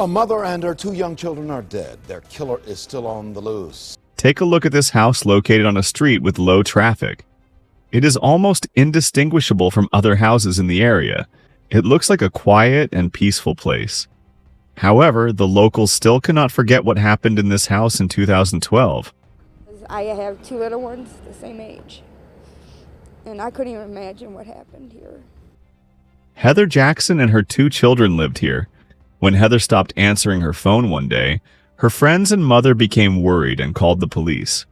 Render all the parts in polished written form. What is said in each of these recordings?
A mother and her 2 young children are dead. Their killer is still on the loose. Take a look at this house located on a street with low traffic. It is almost indistinguishable from other houses in the area. It looks like a quiet and peaceful place. However, the locals still cannot forget what happened in this house in 2012. I have 2 little ones the same age, and I couldn't even imagine what happened here. Heather Jackson and her 2 children lived here. When Heather stopped answering her phone one day, her friends and mother became worried and called the police.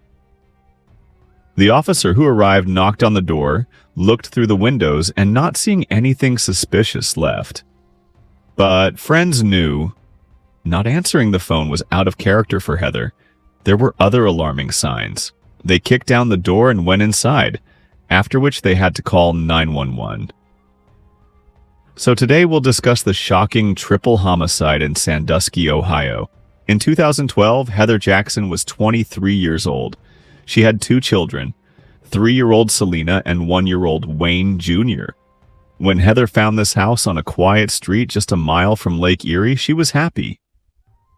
The officer who arrived knocked on the door, looked through the windows, and not seeing anything suspicious left. But friends knew not answering the phone was out of character for Heather. There were other alarming signs. They kicked down the door and went inside, after which they had to call 911. So today we'll discuss the shocking triple homicide in Sandusky, Ohio. In 2012, Heather Jackson was 23 years old. She had 2 children, 3-year-old Selena and 1-year-old Wayne Jr. When Heather found this house on a quiet street just a mile from Lake Erie, she was happy.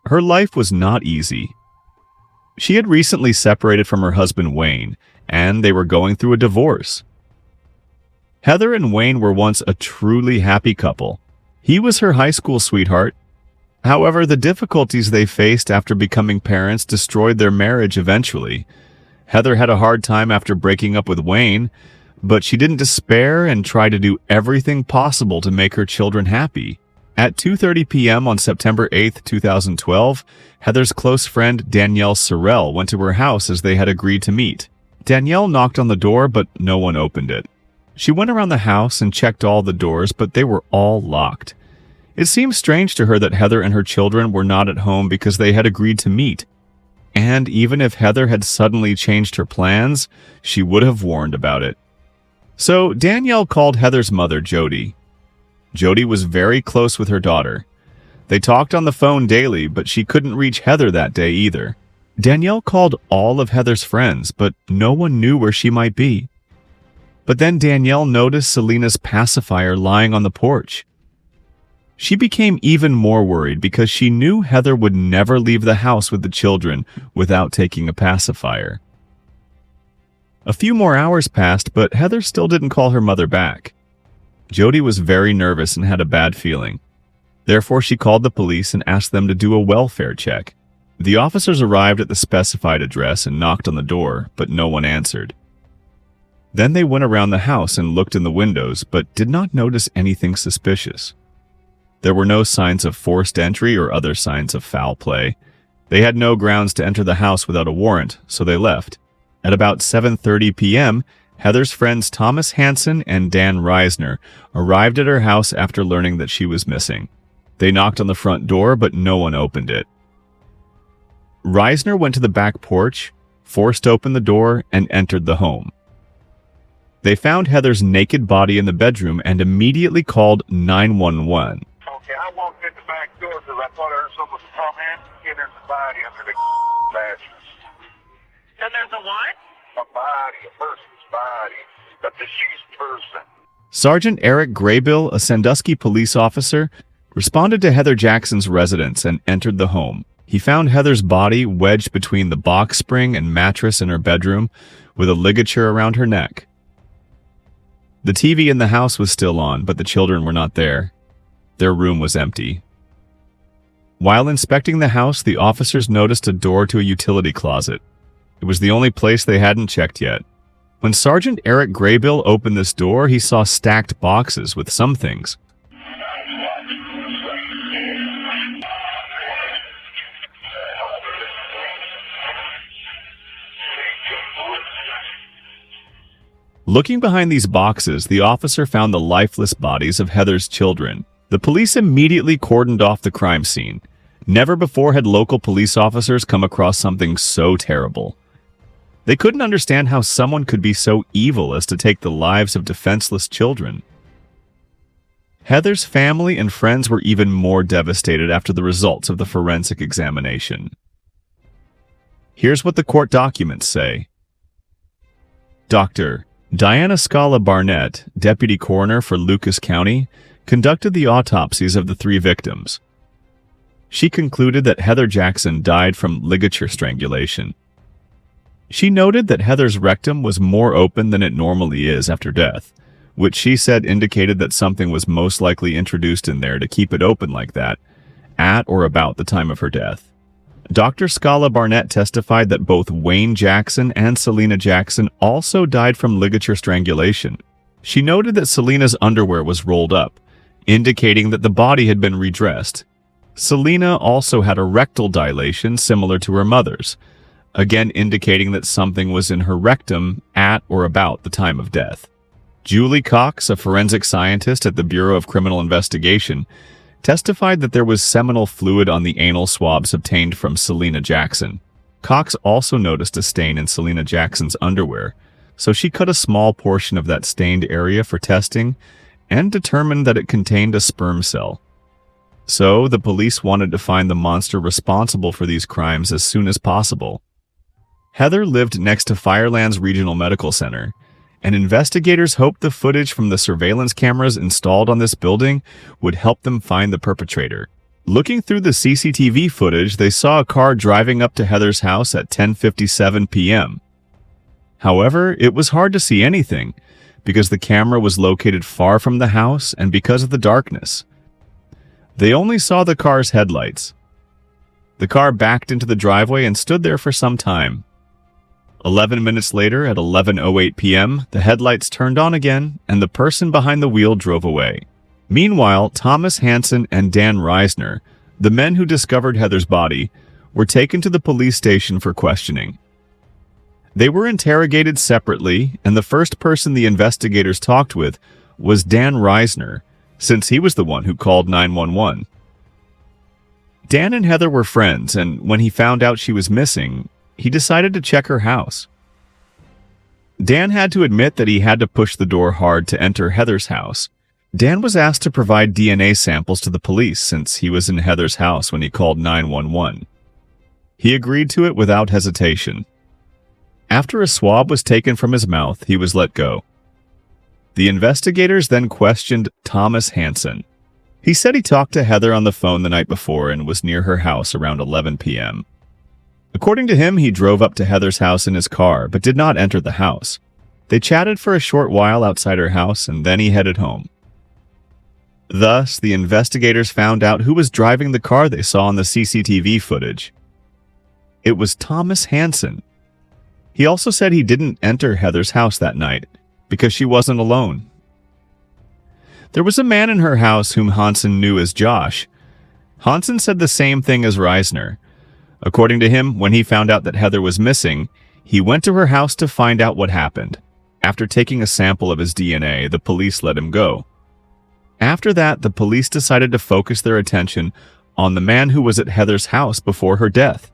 Her life was not easy. She had recently separated from her husband Wayne, and they were going through a divorce. Heather and Wayne were once a truly happy couple. He was her high school sweetheart. However, the difficulties they faced after becoming parents destroyed their marriage eventually. Heather had a hard time after breaking up with Wayne, but she didn't despair and tried to do everything possible to make her children happy. At 2:30 p.m. on September 8, 2012, Heather's close friend Danielle Sorrell went to her house as they had agreed to meet. Danielle knocked on the door, but no one opened it. She went around the house and checked all the doors, but they were all locked. It seemed strange to her that Heather and her children were not at home because they had agreed to meet. And even if Heather had suddenly changed her plans, she would have warned about it. So Danielle called Heather's mother, Jody. Jody was very close with her daughter. They talked on the phone daily, but she couldn't reach Heather that day either. Danielle called all of Heather's friends, but no one knew where she might be. But then Danielle noticed Selena's pacifier lying on the porch. She became even more worried because she knew Heather would never leave the house with the children without taking a pacifier. A few more hours passed, but Heather still didn't call her mother back. Jody was very nervous and had a bad feeling. Therefore, she called the police and asked them to do a welfare check. The officers arrived at the specified address and knocked on the door, but no one answered. Then they went around the house and looked in the windows, but did not notice anything suspicious. There were no signs of forced entry or other signs of foul play. They had no grounds to enter the house without a warrant, so they left. At about 7:30 p.m., Heather's friends Thomas Hansen and Dan Reisner arrived at her house after learning that she was missing. They knocked on the front door, but no one opened it. Reisner went to the back porch, forced open the door, and entered the home. They found Heather's naked body in the bedroom and immediately called 911. Okay, I walked in the back door because I thought I heard someone come in, and there's a body under the mattress. And there's a what? A body, a person's body, a deceased person. Sergeant Eric Graybill, a Sandusky police officer, responded to Heather Jackson's residence and entered the home. He found Heather's body wedged between the box spring and mattress in her bedroom with a ligature around her neck. The TV in the house was still on, but the children were not there. Their room was empty. While inspecting the house, the officers noticed a door to a utility closet. It was the only place they hadn't checked yet. When Sergeant Eric Graybill opened this door, he saw stacked boxes with some things. Looking behind these boxes, the officer found the lifeless bodies of Heather's children. The police immediately cordoned off the crime scene. Never before had local police officers come across something so terrible. They couldn't understand how someone could be so evil as to take the lives of defenseless children. Heather's family and friends were even more devastated after the results of the forensic examination. Here's what the court documents say. Dr. Diana Scala Barnett, deputy coroner for Lucas County, conducted the autopsies of the 3 victims. She concluded that Heather Jackson died from ligature strangulation. She noted that Heather's rectum was more open than it normally is after death, which she said indicated that something was most likely introduced in there to keep it open like that, at or about the time of her death. Dr. Scala Barnett testified that both Wayne Jackson and Selena Jackson also died from ligature strangulation. She noted that Selena's underwear was rolled up, indicating that the body had been redressed. Selena also had a rectal dilation similar to her mother's, again indicating that something was in her rectum at or about the time of death. Julie Cox, a forensic scientist at the Bureau of Criminal Investigation, testified that there was seminal fluid on the anal swabs obtained from Selena Jackson. Cox also noticed a stain in Selena Jackson's underwear, so she cut a small portion of that stained area for testing and determined that it contained a sperm cell. So, the police wanted to find the monster responsible for these crimes as soon as possible. Heather lived next to Firelands Regional Medical Center, and investigators hoped the footage from the surveillance cameras installed on this building would help them find the perpetrator. Looking through the CCTV footage, they saw a car driving up to Heather's house at 10:57 p.m. However, it was hard to see anything, because the camera was located far from the house and because of the darkness. They only saw the car's headlights. The car backed into the driveway and stood there for some time. 11 minutes later, at 11:08 p.m., the headlights turned on again, and the person behind the wheel drove away. Meanwhile, Thomas Hansen and Dan Reisner, the men who discovered Heather's body, were taken to the police station for questioning. They were interrogated separately, and the first person the investigators talked with was Dan Reisner, since he was the one who called 911. Dan and Heather were friends, and when he found out she was missing, he decided to check her house. Dan had to admit that he had to push the door hard to enter Heather's house. Dan was asked to provide DNA samples to the police since he was in Heather's house when he called 911. He agreed to it without hesitation. After a swab was taken from his mouth, he was let go. The investigators then questioned Thomas Hansen. He said he talked to Heather on the phone the night before and was near her house around 11 p.m. According to him, he drove up to Heather's house in his car, but did not enter the house. They chatted for a short while outside her house, and then he headed home. Thus, the investigators found out who was driving the car they saw on the CCTV footage. It was Thomas Hansen. He also said he didn't enter Heather's house that night, because she wasn't alone. There was a man in her house whom Hansen knew as Josh. Hansen said the same thing as Reisner. According to him, when he found out that Heather was missing, he went to her house to find out what happened. After taking a sample of his DNA, the police let him go. After that, the police decided to focus their attention on the man who was at Heather's house before her death.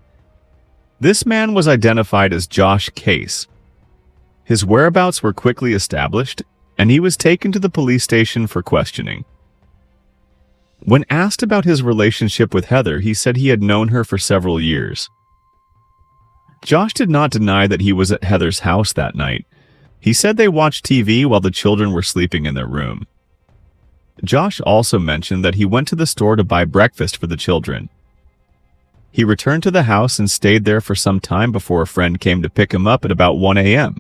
This man was identified as Josh Case. His whereabouts were quickly established, and he was taken to the police station for questioning. When asked about his relationship with Heather, he said he had known her for several years. Josh did not deny that he was at Heather's house that night. He said they watched TV while the children were sleeping in their room. Josh also mentioned that he went to the store to buy breakfast for the children. He returned to the house and stayed there for some time before a friend came to pick him up at about 1 a.m.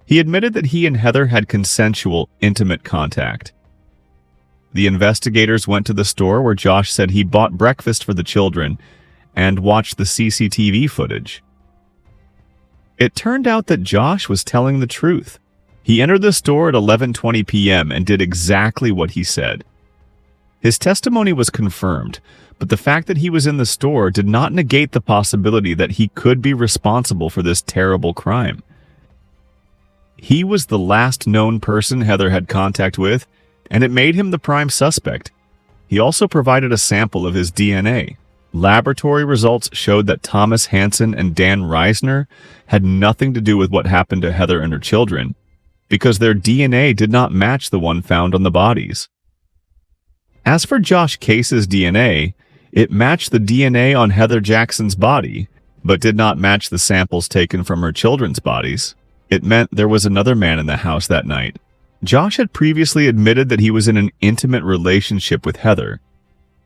He admitted that he and Heather had consensual, intimate contact. The investigators went to the store where Josh said he bought breakfast for the children and watched the CCTV footage. It turned out that Josh was telling the truth. He entered the store at 11:20 p.m. and did exactly what he said. His testimony was confirmed, but the fact that he was in the store did not negate the possibility that he could be responsible for this terrible crime. He was the last known person Heather had contact with, and it made him the prime suspect. He also provided a sample of his DNA. Laboratory results showed that Thomas Hansen and Dan Reisner had nothing to do with what happened to Heather and her children, because their DNA did not match the one found on the bodies. As for Josh Case's DNA, it matched the DNA on Heather Jackson's body, but did not match the samples taken from her children's bodies. It meant there was another man in the house that night. Josh had previously admitted that he was in an intimate relationship with Heather.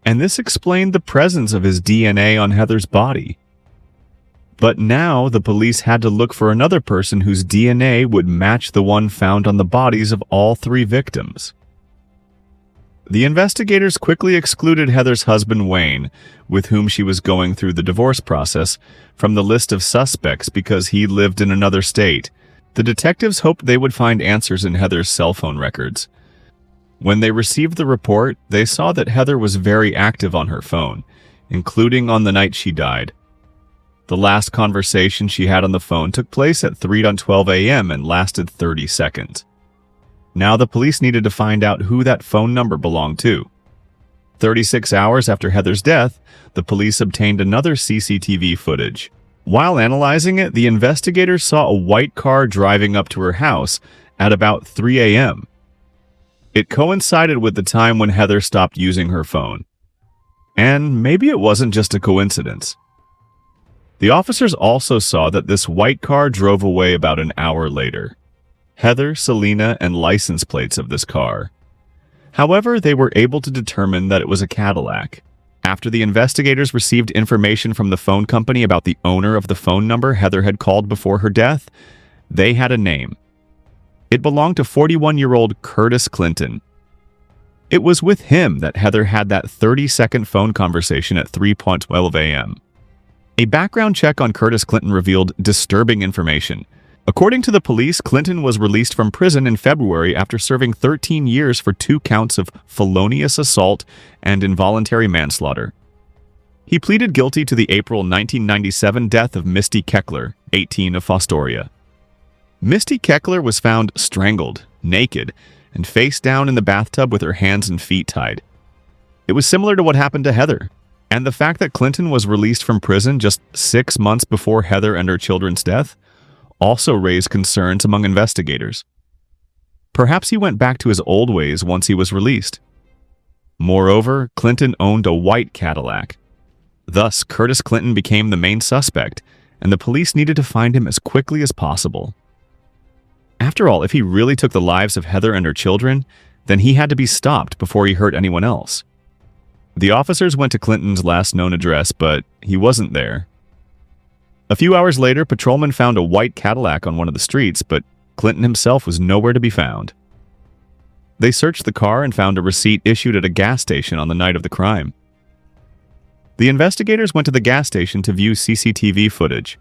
and this explained the presence of his DNA on Heather's body. But now the police had to look for another person whose DNA would match the one found on the bodies of all 3 victims. The investigators quickly excluded Heather's husband Wayne, with whom she was going through the divorce process, from the list of suspects because he lived in another state. The detectives hoped they would find answers in Heather's cell phone records. When they received the report, they saw that Heather was very active on her phone, including on the night she died. The last conversation she had on the phone took place at 3:12 a.m. and lasted 30 seconds. Now the police needed to find out who that phone number belonged to. 36 hours after Heather's death, the police obtained another CCTV footage. While analyzing it, the investigators saw a white car driving up to her house at about 3 a.m. It coincided with the time when Heather stopped using her phone. And maybe it wasn't just a coincidence. The officers also saw that this white car drove away about an hour later. Heather, Selena, and license plates of this car. However, they were able to determine that it was a Cadillac. After the investigators received information from the phone company about the owner of the phone number Heather had called before her death, they had a name. It belonged to 41-year-old Curtis Clinton. It was with him that Heather had that 30-second phone conversation at 3:12 a.m. A background check on Curtis Clinton revealed disturbing information. According to the police, Clinton was released from prison in February after serving 13 years for 2 counts of felonious assault and involuntary manslaughter. He pleaded guilty to the April 1997 death of Misty Keckler, 18, of Fostoria. Misty Keckler was found strangled, naked, and face down in the bathtub with her hands and feet tied. It was similar to what happened to Heather. And the fact that Clinton was released from prison just 6 months before Heather and her children's death also raised concerns among investigators. Perhaps he went back to his old ways once he was released. Moreover, Clinton owned a white Cadillac. Thus, Curtis Clinton became the main suspect, and the police needed to find him as quickly as possible. After all, if he really took the lives of Heather and her children, then he had to be stopped before he hurt anyone else. The officers went to Clinton's last known address, but he wasn't there. A few hours later, patrolmen found a white Cadillac on one of the streets, but Clinton himself was nowhere to be found. They searched the car and found a receipt issued at a gas station on the night of the crime. The investigators went to the gas station to view CCTV footage.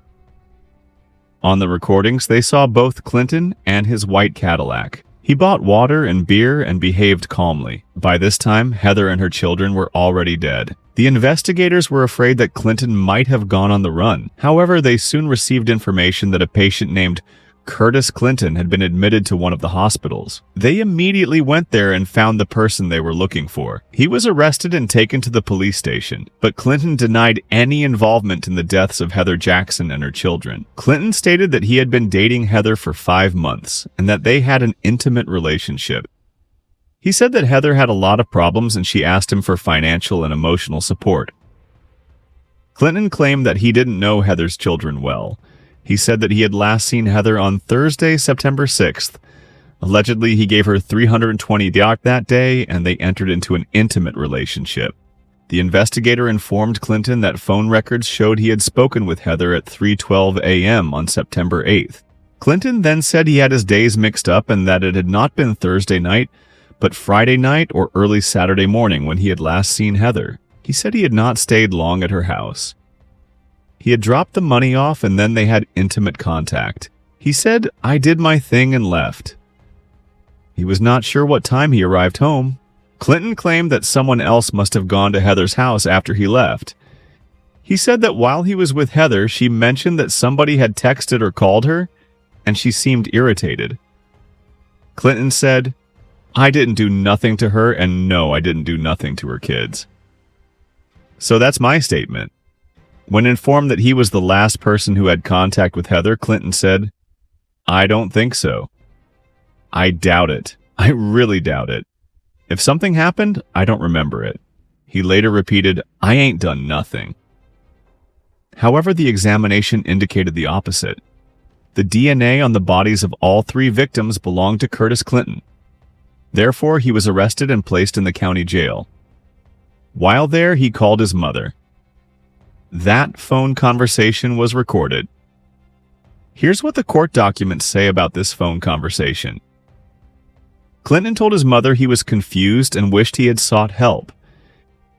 On the recordings, they saw both Clinton and his white Cadillac. He bought water and beer and behaved calmly. By this time, Heather and her children were already dead. The investigators were afraid that Clinton might have gone on the run. However, they soon received information that a patient named Curtis Clinton had been admitted to one of the hospitals. They immediately went there and found the person they were looking for. He was arrested and taken to the police station, but Clinton denied any involvement in the deaths of Heather Jackson and her children. Clinton stated that he had been dating Heather for 5 months and that they had an intimate relationship. He said that Heather had a lot of problems and she asked him for financial and emotional support. Clinton claimed that he didn't know Heather's children well. He said that he had last seen Heather on Thursday, September 6th. Allegedly, he gave her $320 that day, and they entered into an intimate relationship. The investigator informed Clinton that phone records showed he had spoken with Heather at 3:12 a.m. on September 8th. Clinton then said he had his days mixed up and that it had not been Thursday night, but Friday night or early Saturday morning when he had last seen Heather. He said he had not stayed long at her house. He had dropped the money off and then they had intimate contact. He said, "I did my thing and left." He was not sure what time he arrived home. Clinton claimed that someone else must have gone to Heather's house after he left. He said that while he was with Heather, she mentioned that somebody had texted or called her, and she seemed irritated. Clinton said, "I didn't do nothing to her, and no, I didn't do nothing to her kids." So that's my statement. When informed that he was the last person who had contact with Heather, Clinton said, "I don't think so. I doubt it. I really doubt it. If something happened, I don't remember it." He later repeated, "I ain't done nothing." However, the examination indicated the opposite. The DNA on the bodies of all 3 victims belonged to Curtis Clinton. Therefore, he was arrested and placed in the county jail. While there, he called his mother. That phone conversation was recorded. Here's what the court documents say about this phone conversation. Clinton told his mother he was confused and wished he had sought help.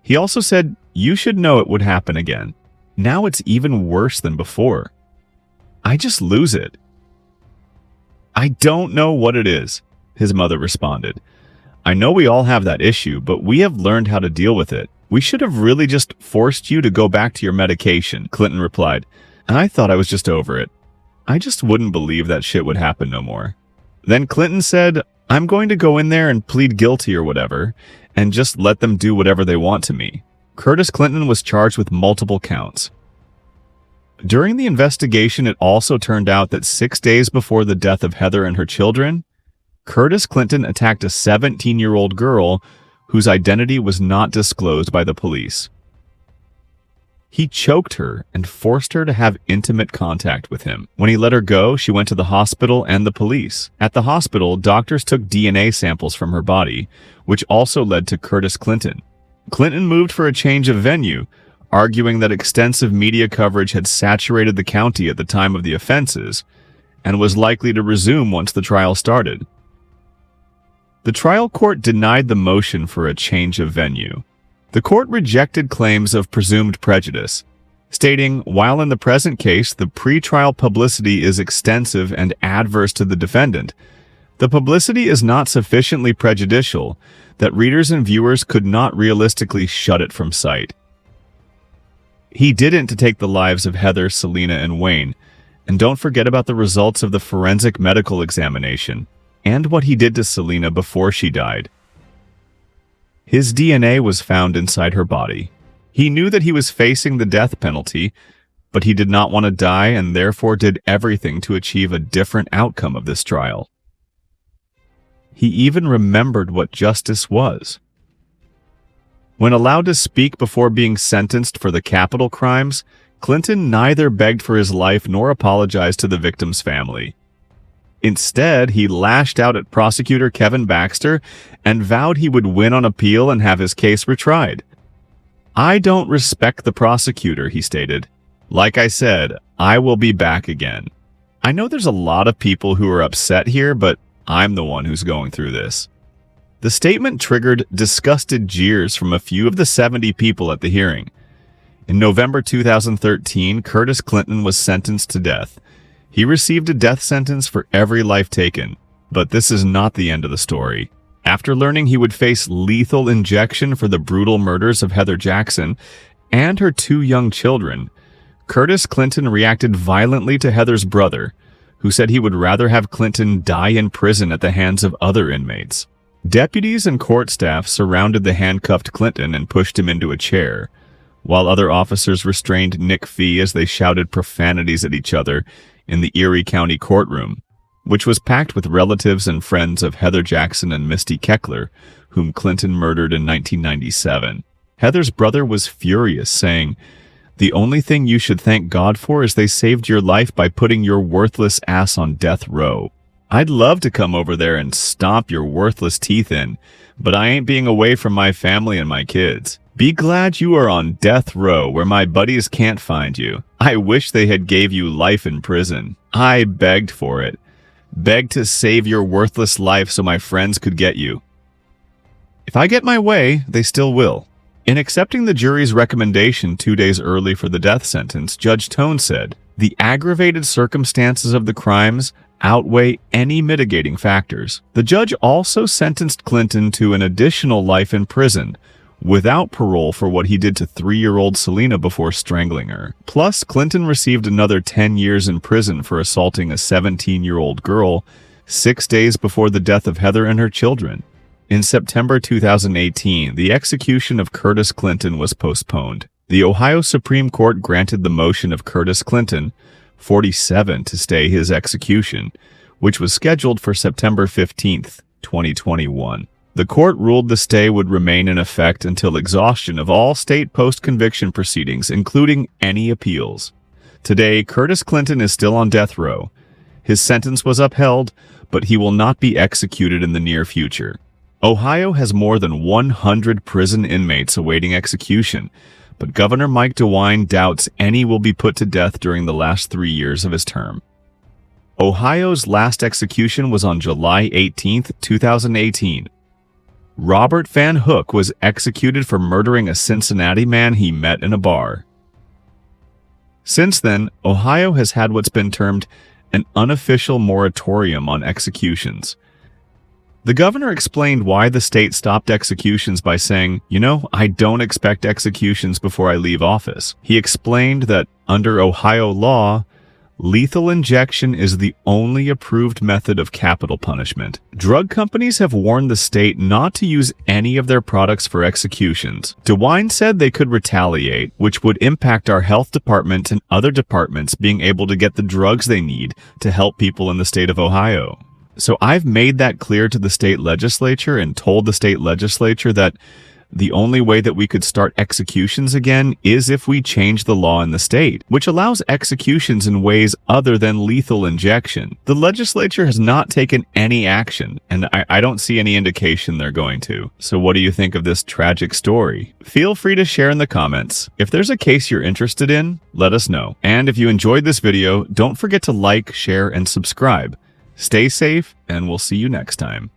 He also said, "You should know it would happen again. Now it's even worse than before. I just lose it." "I don't know what it is," his mother responded. "I know we all have that issue, but we have learned how to deal with it. We should have really just forced you to go back to your medication," Clinton replied. "I thought I was just over it. I just wouldn't believe that shit would happen no more." Then Clinton said, "I'm going to go in there and plead guilty or whatever, and just let them do whatever they want to me." Curtis Clinton was charged with multiple counts. During the investigation, it also turned out that 6 days before the death of Heather and her children, Curtis Clinton attacked a 17-year-old girl whose identity was not disclosed by the police. He choked her and forced her to have intimate contact with him. When he let her go, she went to the hospital and the police. At the hospital, doctors took DNA samples from her body, which also led to Curtis Clinton. Clinton moved for a change of venue, arguing that extensive media coverage had saturated the county at the time of the offenses and was likely to resume once the trial started. The trial court denied the motion for a change of venue. The court rejected claims of presumed prejudice, stating, while in the present case the pretrial publicity is extensive and adverse to the defendant, the publicity is not sufficiently prejudicial that readers and viewers could not realistically shut it from sight. He didn't to take the lives of Heather, Selena, and Wayne, and don't forget about the results of the forensic medical examination and what he did to Selena before she died. His DNA was found inside her body. He knew that he was facing the death penalty, but he did not want to die and therefore did everything to achieve a different outcome of this trial. He even remembered what justice was. When allowed to speak before being sentenced for the capital crimes, Clinton neither begged for his life nor apologized to the victim's family. Instead, he lashed out at prosecutor Kevin Baxter and vowed he would win on appeal and have his case retried. "I don't respect the prosecutor," he stated. "Like I said, I will be back again. I know there's a lot of people who are upset here, but I'm the one who's going through this." The statement triggered disgusted jeers from a few of the 70 people at the hearing. In November 2013, Curtis Clinton was sentenced to death. He received a death sentence for every life taken, but this is not the end of the story. After learning he would face lethal injection for the brutal murders of Heather Jackson and her 2 young children, Curtis Clinton reacted violently to Heather's brother, who said he would rather have Clinton die in prison at the hands of other inmates. Deputies and court staff surrounded the handcuffed Clinton and pushed him into a chair, while other officers restrained Nick Fee as they shouted profanities at each other in the Erie County courtroom, which was packed with relatives and friends of Heather Jackson and Misty Keckler, whom Clinton murdered in 1997. Heather's brother was furious, saying, "The only thing you should thank God for is they saved your life by putting your worthless ass on death row. I'd love to come over there and stomp your worthless teeth in, but I ain't being away from my family and my kids. Be glad you are on death row where my buddies can't find you. I wish they had gave you life in prison. I begged for it. Begged to save your worthless life so my friends could get you. If I get my way, they still will." In accepting the jury's recommendation 2 days early for the death sentence, Judge Tone said, "The aggravated circumstances of the crimes outweigh any mitigating factors." The judge also sentenced Clinton to an additional life in prison, without parole for what he did to 3-year-old Selena before strangling her. Plus, Clinton received another 10 years in prison for assaulting a 17-year-old girl 6 days before the death of Heather and her children. In September 2018, the execution of Curtis Clinton was postponed. The Ohio Supreme Court granted the motion of Curtis Clinton, 47, to stay his execution, which was scheduled for September 15, 2021. The court ruled the stay would remain in effect until exhaustion of all state post-conviction proceedings, including any appeals. Today, Curtis Clinton is still on death row. His sentence was upheld, but he will not be executed in the near future. Ohio has more than 100 prison inmates awaiting execution, but Governor Mike DeWine doubts any will be put to death during the last 3 years of his term. Ohio's last execution was on July 18, 2018. Robert Van Hook was executed for murdering a Cincinnati man he met in a bar. Since then, Ohio has had what's been termed an unofficial moratorium on executions. The governor explained why the state stopped executions by saying, I don't expect executions before I leave office. He explained that under Ohio law, lethal injection is the only approved method of capital punishment. Drug companies have warned the state not to use any of their products for executions. DeWine said they could retaliate, which would impact our health department and other departments being able to get the drugs they need to help people in the state of Ohio. So I've made that clear to the state legislature and told the state legislature that the only way that we could start executions again is if we change the law in the state, which allows executions in ways other than lethal injection. The legislature has not taken any action, and I don't see any indication they're going to. So what do you think of this tragic story? Feel free to share in the comments. If there's a case you're interested in, let us know. And if you enjoyed this video, don't forget to like, share, and subscribe. Stay safe, and we'll see you next time.